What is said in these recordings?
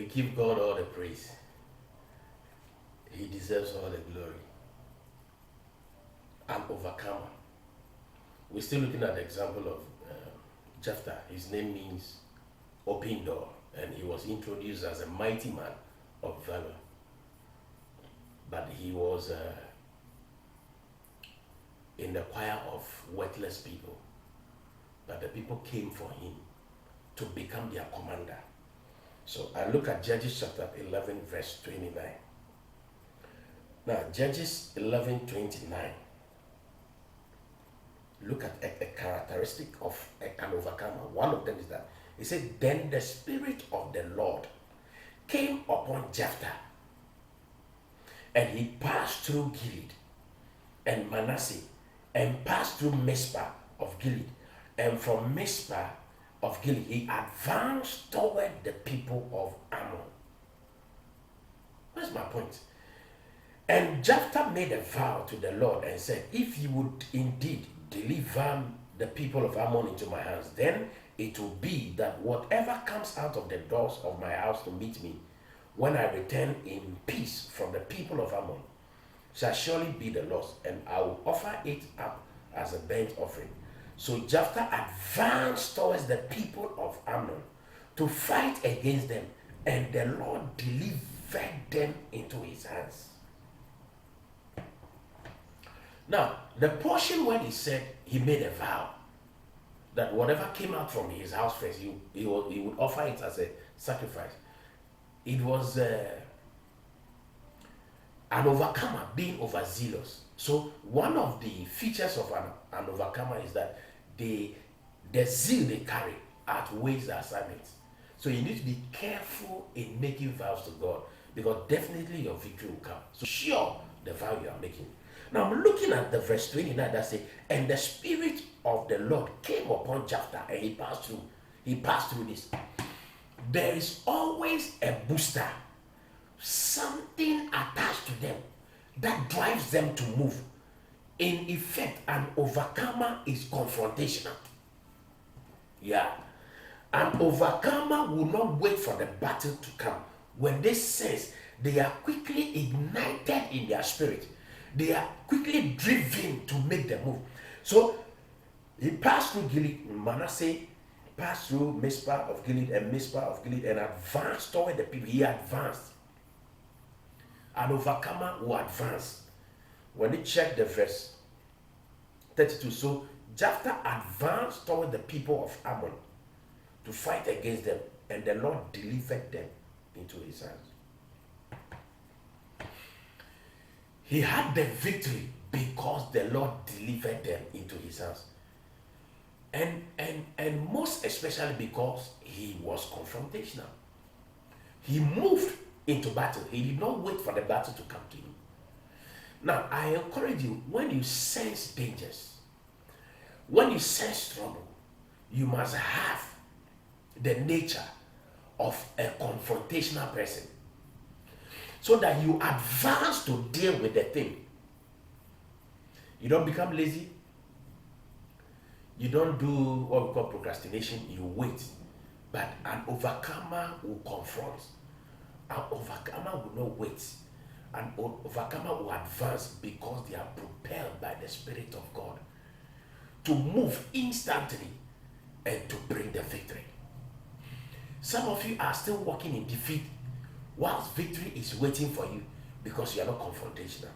give God all the praise. He deserves all the glory. An overcomer. We're still looking at the example of Jephthah. His name means open door, and he was introduced as a mighty man of valor. But he was in the choir of worthless people. But the people came for him to become their commander. So I look at Judges chapter 11, verse 29. Now, Judges 11:29. Look at a characteristic of an overcomer. One of them is that he said, "Then the Spirit of the Lord came upon Jephthah, and he passed through Gilead and Manasseh, and passed through Mizpah of Gilead, and from Mizpah of Gilead he advanced toward the people of Ammon." What's my point? And Jephthah made a vow to the Lord and said, "If you would indeed deliver the people of Ammon into my hands, then it will be that whatever comes out of the doors of my house to meet me when I return in peace from the people of Ammon shall surely be the Lord's, and I will offer it up as a burnt offering." So Jephthah advanced towards the people of Ammon to fight against them, and the Lord delivered them into his hands. Now, the portion where he said he made a vow that whatever came out from his house first, he would offer it as a sacrifice. It was an overcomer being overzealous. So one of the features of an overcomer is that the zeal they carry outweighs the assignment. So you need to be careful in making vows to God, because definitely your victory will come. So sure the vow you are making. Now I'm looking at the verse 29 that says, "And the Spirit of the Lord came upon Jephthah, and he passed through." He passed through this. There is always a booster, something attached to them that drives them to move. In effect, an overcomer is confrontational. Yeah. An overcomer will not wait for the battle to come. When they sense, they are quickly ignited in their spirit. They are quickly driven to make the move. So he passed through Gilead, Manasseh, passed through Mizpah of Gilead and Mizpah of Gilead, and advanced toward the people. He advanced. An overcomer will advance. When you check the verse 32, so Jephthah advanced toward the people of Ammon to fight against them, and the Lord delivered them into his hands. He had the victory because the Lord delivered them into his hands. And most especially because he was confrontational. He moved into battle. He did not wait for the battle to come to him. Now, I encourage you, when you sense dangers, when you sense trouble, you must have the nature of a confrontational person, so that you advance to deal with the thing. You don't become lazy. You don't do what we call procrastination. You wait. But an overcomer will confront. An overcomer will not wait. An overcomer will advance because they are propelled by the Spirit of God to move instantly and to bring the victory. Some of you are still walking in defeat whilst victory is waiting for you because you are not confrontational.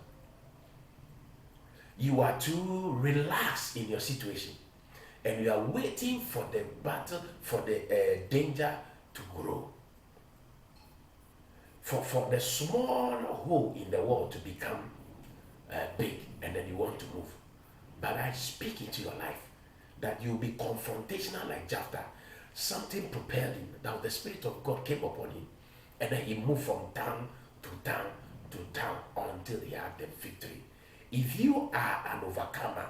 You are too relaxed in your situation, and you are waiting for the battle, for the danger to grow, for the small hole in the wall to become big, and then you want to move. But I speak into your life that you'll be confrontational like Jephthah. Something propelled him. Now the Spirit of God came upon him, and then he moved from town to town to town until he had the victory. If you are an overcomer,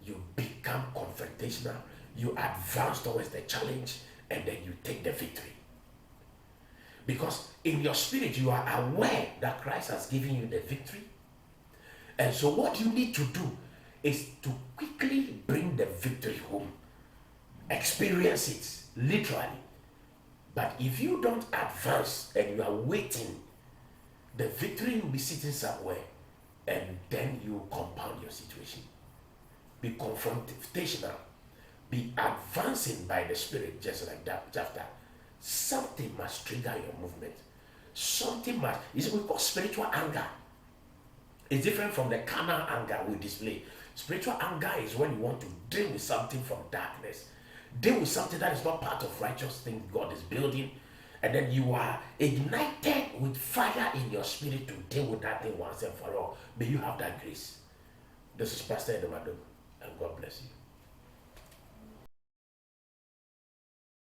you become confrontational, you advance towards the challenge, and then you take the victory. Because in your spirit, you are aware that Christ has given you the victory. And so what you need to do is to quickly bring the victory home. Experience it, literally. But if you don't advance and you are waiting, the victory will be sitting somewhere, and then you compound your situation. Be confrontational, be advancing by the Spirit, just like that chapter. Something must trigger your movement. Something must. It's what we call spiritual anger. It's different from the carnal anger we display. Spiritual anger is when you want to deal with something from darkness, deal with something that is not part of righteous thing God is building, and then you are ignited with fire in your spirit to deal with that thing once and for all. May you have that grace. This is Pastor Edemado, and God bless you.